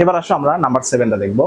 এবার আসো আমরা নাম্বার 7টা দেখবো।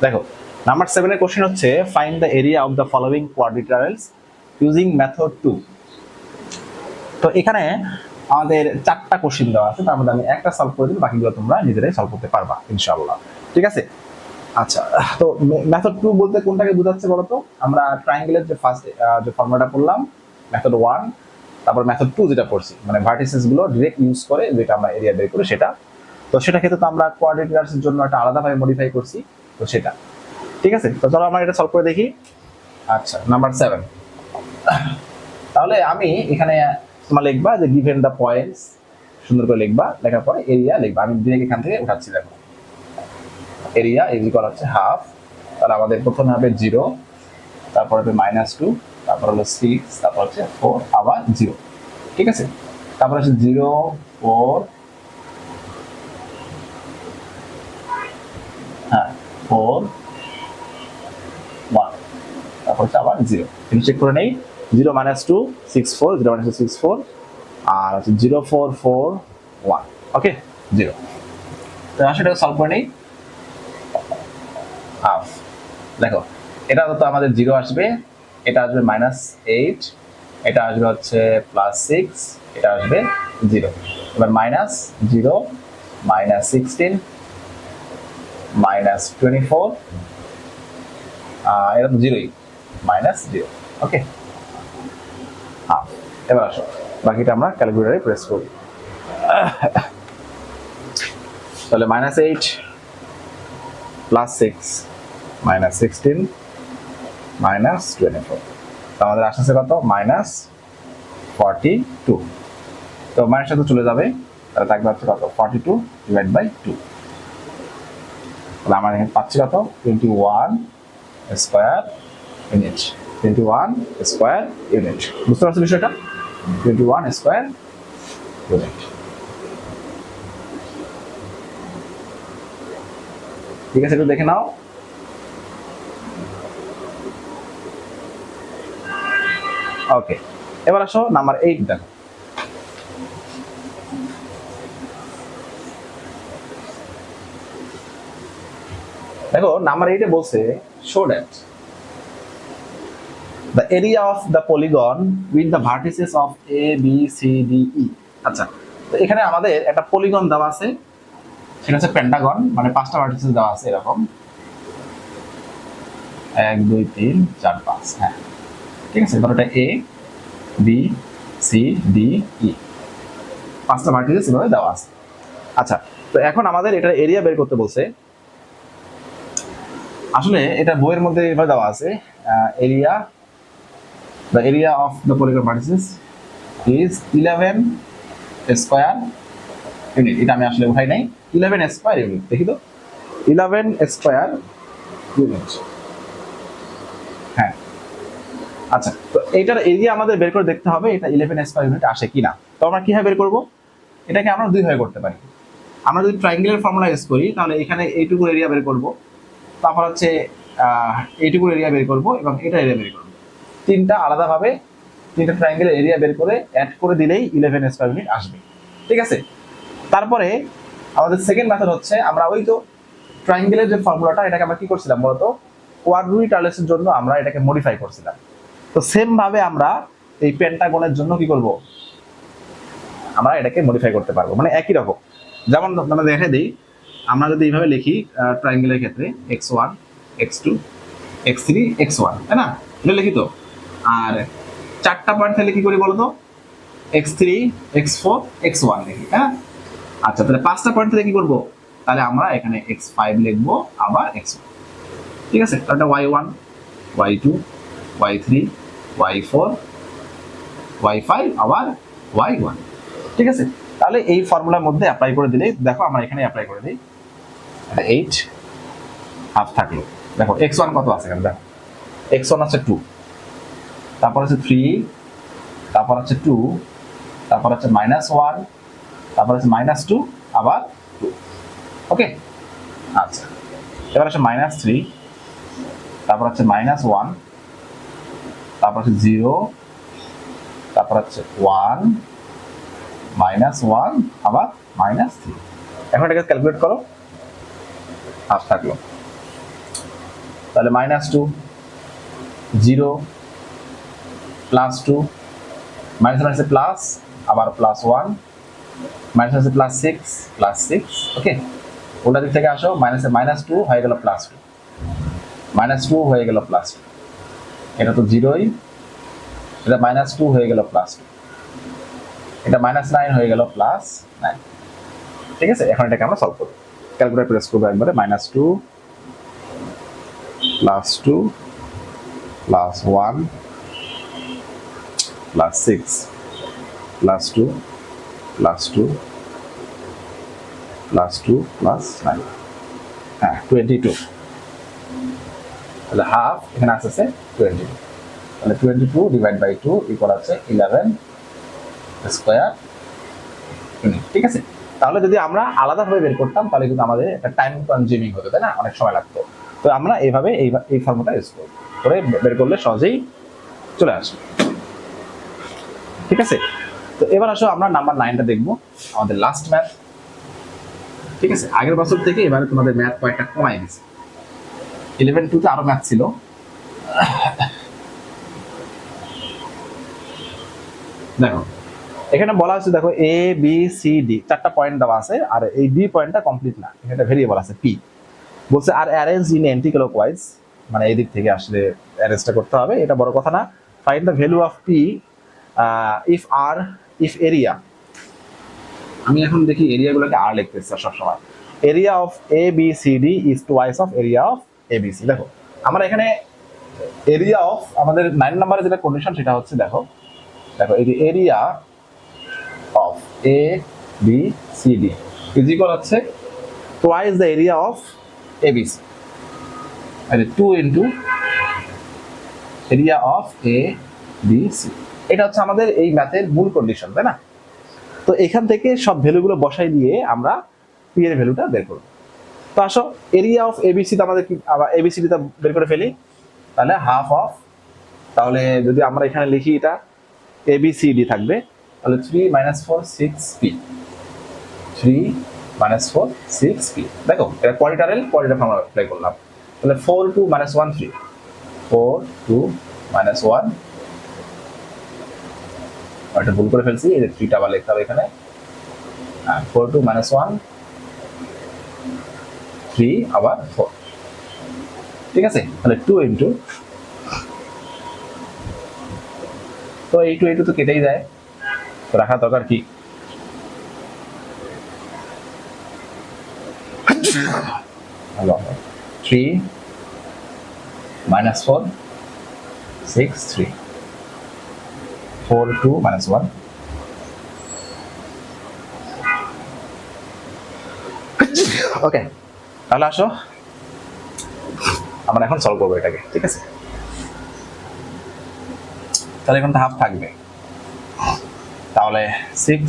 দেখো নাম্বার 7 এর কোশ্চেন হচ্ছে find the area of the following quadrilaterals using method 2। তো এখানে আমাদের 4টা কোশ্চেন দেওয়া আছে, তার মধ্যে আমি একটা সলভ করে দিই, বাকিগুলো তোমরা নিজেরাই সলভ করতে পারবা ইনশাআল্লাহ। ঠিক আছে? আচ্ছা, তো মেথড 2 বলতে কোনটাকে বোঝাচ্ছে বলো তো? আমরা ট্রায়াঙ্গেলের যে ফার্স্ট যে ফর্মুলাটা পড়লাম মেথড 1, তারপর মেথড 2 যেটা পড়ছি, মানে ভার্টিসেস গুলো ডাইরেক্ট ইউজ করে যেটা আমরা এরিয়া বের করি সেটা। তো সেটা ক্ষেত্রে তো আমরা কোয়াড্রিলাটারালস এর জন্য একটা আলাদাভাবে মডিফাই করছি, তো সেটা। ঠিক আছে, তো চলো আমরা এটা সলভ করে দেখি। আচ্ছা, নাম্বার 7। তাহলে আমি এখানে তোমার লিখবা যে গিভেন দ্য পয়েন্টস, সুন্দর করে লিখবা, লেখার পরে এরিয়া লিখবা। আমি ডিরেক্ট এখান থেকে উঠাচ্ছি, দেখো এরিয়া ইজ ইকুয়াল হচ্ছে হাফ। তাহলে আমাদের প্রথমে হবে 0, তারপর হবে -2, তারপর হলো 6, তারপর হচ্ছে 4, আবার 0। ঠিক আছে, তারপর হচ্ছে 0, 4, হ্যাঁ 4, 1, তারপর হচ্ছে আবার 0। কিন্তু চেক করে নেই, 0 - 2 6 4, 0 - 2 6 4, আর হচ্ছে 0 4 4 1। ওকে, 0। তো আসলে এটা সলভ করে নেই। হাফ, দেখো এটা তো আমাদের 0 আসবে, এটা আসবে -8, এটা আসবে হচ্ছে +6, এটা আসবে 0। এবার -0, -16, -24, এটা তো 0ই, -0। ওকে, হাফ। এবার আসো বাকিটা আমরা ক্যালকুলেটরে প্রেস করি। তাহলে -8 +6 -16 -24, তো আমাদের আসছে কত? -42। তো মাইনাস সাথে চলে যাবে, তাহলে থাকবে হচ্ছে কত? 42/2। তাহলে আমরা এখানে পাচ্ছি কত? 21 স্কয়ার ইউনিট। 21 square unit. বুঝতে পারছো বিষয়টা? 21 স্কয়ার ইউনিট। ঠিক আছে, একটু দেখে নাও। ওকে, এবার আসো নাম্বার 8 দেখো। দেখো নাম্বার 8 এ বলছে show that the area of the polygon with the vertices of A, B, C, D, E। আচ্ছা, তো এখানে আমাদের একটা পলিগন দেওয়া আছে, সেটা হচ্ছে পেন্টাগন, মানে 5টা ভার্টিসেস দেওয়া আছে এরকম 1 2 3 4 5। হ্যাঁ, ঠিক আছে, ধরো এটা A, B, C, D, E, 5টা ভার্টিসেস এভাবে দেওয়া আছে। আচ্ছা, তো এখন আমাদের এটা এরিয়া বের করতে বলছে। আসলে এটা বইয়ের মধ্যে এভাবে দেওয়া আছে, area, the area of the polygon vertices is 11 square unit. এটা আমি আসলে উঠাই নাই, 11 স্কয়ার ইউনিট। দেখি তো, 11 স্কয়ার ইউনিট। হ্যাঁ, আচ্ছা, তো এইটার এরিয়া আমাদের বের করে দেখতে হবে এটা 11 স্কয়ার ইউনিট আসে কিনা। তো আমরা কিভাবে বের করব? এটাকে আমরা দুই ভাবে করতে পারি। আমরা যদি ট্রায়াঙ্গেলের ফর্মুলা ইউজ করি, তাহলে এখানে এইটুকু এরিয়া বের করব, তারপর হচ্ছে এইটুকু এরিয়া বের করব, এবং এটা এরিয়া বের করব। তিনটা আলাদাভাবে তিনটা ট্রায়াঙ্গেলের এরিয়া বের করে অ্যাড করে দিলেই 11 স্কয়ার ইউনিট আসবে। ঠিক আছে, তারপরে আমাদের সেকেন্ড মেথড হচ্ছে, আমরা ওই তো ট্রায়াঙ্গেলের যে ফর্মুলাটা, এটাকে আমরা কি করছিলাম বলতো? কোয়াড্রিলাটারালসের জন্য আমরা এটাকে মডিফাই করছিলাম। তো সেম ভাবে আমরা এই পেন্টাগনের জন্য কি করব? আমরা এটাকে মডিফাই করতে পারবো, মানে একই রকম। যেমন আমরা দেখে দিই, আমরা যদি এইভাবে লিখি ট্রায়াঙ্গেলের ক্ষেত্রে x1 x2 x3 x1, তাই না? এটা লিখি তো। আর 4টা পয়েন্ট তাহলে কি করি বলতো? x3 x4 x1 লিখি, হ্যাঁ। আচ্ছা, তাহলে 5টা পয়েন্ট থেকে কি করব? তাহলে আমরা এখানে x5 লিখবো, আবার x1। ঠিক আছে, তাহলে y1 y2 y3 y4 y5 আবার y1। ঠিক আছে, তাহলে এই ফর্মুলার মধ্যে অ্যাপ্লাই করে দিলেই, দেখো আমরা এখানে অ্যাপ্লাই করে দিই, 8 হাফ থাকলো। দেখো x1 কত আছে এখানে? দেখো x1 আছে 2, তারপর আছে 3, তারপর আছে 2, তারপর আছে -1, তারপর আছে -2, আবার 2। ওকে, আচ্ছা, এবার আছে -3, তারপর আছে -1, তারপর আছে 0, তারপর আছে 1, -1, আবার -3। এখন এটাকে ক্যালকুলেট করো। হাফ থাকলো। তাহলে -2, 0, +2, মাইনাস মাইনাসে প্লাস, আবার +1, মাইনাস মাইনাসে +6, ওকে। ওটার দিক থেকে আসো, -2 হয়ে গেল +2, -2 হয়ে গেল +2, এটা তো 0ই, এটা -2 হয়ে গেল +2, এটা -9 হয়ে গেল +9। ঠিক আছে, এখন এটাকে আমরা সলভ করব। ক্যালকুলেটর প্রেস করবো একবারে, -2 +2 +1 +6 +2 +2 +2 +9, হ্যাঁ 22। তাহলে হাফ এখানে আসছে 22, তাহলে 22 ডিভাইড বাই 2 ইকুয়াল আছে 11 স্কয়ার ইউনিট। ঠিক আছে, তাহলে যদি আমরা আলাদাভাবে বের করতাম তাহলে কিন্তু আমাদের একটা টাইম কনজিউমিং হতো, তাই না, অনেক সময় লাগতো। তো আমরা এইভাবে এই ফর্মুলা ইউজ করে বের করলে সহজেই চলে আসবে। ঠিক আছে, তো এবার আসো আমরা নাম্বার 9টা দেখবো, আমাদের লাস্ট ম্যাথ। ঠিক আছে, আগের বছর থেকে এবারে তোমাদের ম্যাথ কয়েকটা কমাই দিছে। 11-2 তে আরো ম্যাথ ছিল। দেখো এখানে বলা আছে, দেখো এ বি সি ডি 4টা পয়েন্ট দেওয়া আছে, আর এই বি পয়েন্টটা কমপ্লিট না, এখানে ভেরিয়েবল আছে পি। বলছে আর অ্যারেঞ্জ ইন অ্যান্টিক্লকওয়াইজ, মানে এই দিক থেকে আসলে অ্যারেঞ্জটা করতে হবে, এটা বড় কথা না। Find the value of P if area, আমি এখন দেখি এরিয়াগুলোকে আর লিখতেছি সবসময়, area of A B C D is twice of area of A B C. দেখো আমরা এখানে এরিয়া অফ আমাদের 9 নম্বরে যেটা কন্ডিশন সেটা হচ্ছে, দেখো এই যে area of A B C D is equal হচ্ছে twice the area of A B C, 2 into area of A B C. এটা হচ্ছে আমাদের এই ম্যাথের মূল কন্ডিশন, তাই না? তো এখান থেকে সব ভ্যালুগুলো বসাই দিয়ে আমরা পি এর ভ্যালুটা বের করব। তো আসো এরিয়া অফ এবিসি তো আমাদের কি, আবার এবিসিডি টা বের করে ফেলি। তাহলে হাফ অফ, তাহলে যদি আমরা এখানে লিখি এটা এবিসিডি থাকবে, তাহলে 3 - 4 6 পি, 3 - 4 6 পি। দেখো এটা কোয়াড্রিটারেল ফর্মুলা অ্যাপ্লাই করলাম। তাহলে 4 2 - 1 3, 4 2 - 1, এটা ভুল করে ফেলছি, এই যে 3টা আবার লিখতে হবে এখানে। 4 2 - 1 3 আবার 4। ঠিক আছে, তাহলে 2 ইন্টু, তো এই 2 তো কেটেই যায়, তো রাখা দরকার কি, হলো 3 - 4 6 3, 4 2 - 1। ওকে, তাহলে আসো আমরা এখন সলভ করবো এটাকে। ঠিক আছে, তাহলে এখন তো হাফ থাকবে, তাহলে 6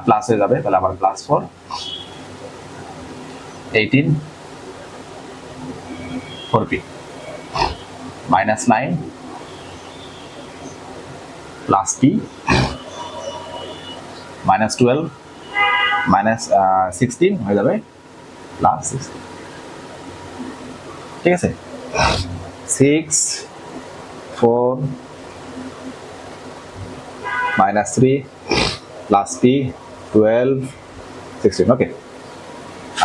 প্লাস হয়ে যাবে, তাহলে আবার +4, 18 4p, -9 প্লাস p, -12 -16 হয়ে যাবে +16। ঠিক আছে, 6 4 -3 প্লাস p 12 16। ওকে,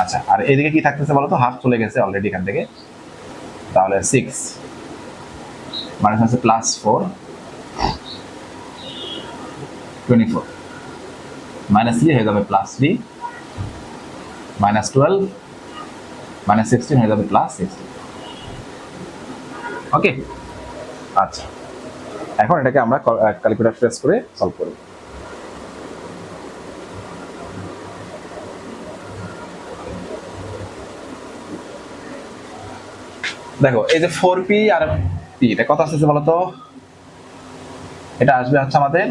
আচ্ছা, আর এদিকে কি থাকতেছে বলো তো, হাফ চলে গেছে অলরেডি এখান থেকে, তাহলে 6 মানে হচ্ছে +4 24, -3 হয়ে যাবে +3, -12 -16 হয়ে যাবে +16। ওকে, আচ্ছা, এখন এটাকে আমরা ক্যালকুলেটর প্রেস করে সলভ করব। দেখো এই যে 4p আর p, এটা কত আসছে বলো তো, এটা আসবে হচ্ছে আমাদের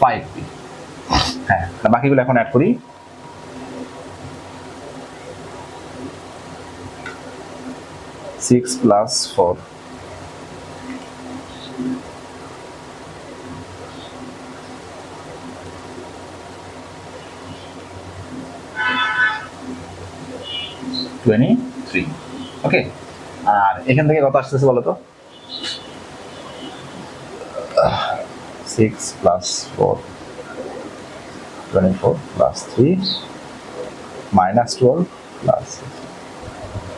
5p। হ্যাঁ, বাকিগুলো এখন অ্যাড করি। 6 + 4, 23 ওকে। আর এখান থেকে কত আসতেছে বলো তো? 6 প্লাস 4 24 প্লাস 3 মাইনাস 12 প্লাস,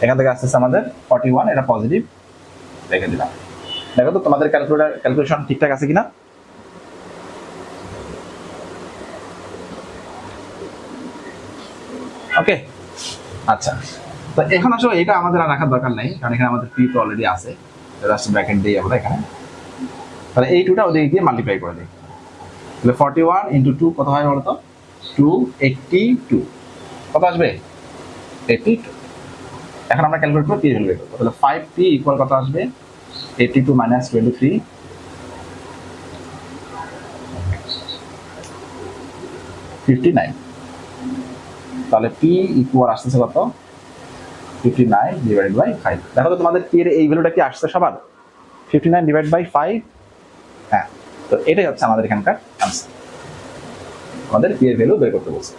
এখান থেকে আসতেছে আমাদের 41, এটা পজিটিভ রেখে দিলাম। দেখো তো তোমাদের ক্যালকুলেশন ঠিকঠাক আছে কিনা। ওকে আচ্ছা, তো এখন আসলে এটা আমাদের আর রাখার দরকার নেই, কারণ এখানে আমাদের পি তো অলরেডি আছে, জাস্ট ব্র্যাকেট দিই আমরা এখানে। তাহলে এই টুটা ওদিকে দিয়ে মাল্টিপ্লাই করে দিই, তাহলে 41 ইন্টু 2 কত হয় বলতো? 282 কত আসবে? 82। এখন আমরা ক্যালকুলেট করব পি ভ্যালু বের করব, তাহলে 5p ইকুয়াল কত আসবে? 82 মাইনাস 23 59। তাহলে পি ইকুয়াল আসতেছে কত? 59 ডিভাইডেড বাই 5। দেখো তো তোমাদের পি এর এই ভ্যালুটা কি আসছে সবার? 59 ডিভাইড বাই 5। হ্যাঁ, তো এটাই হচ্ছে আমাদের এখানকার आंसर। আমাদের পি এর ভ্যালু বের করতে বলছে।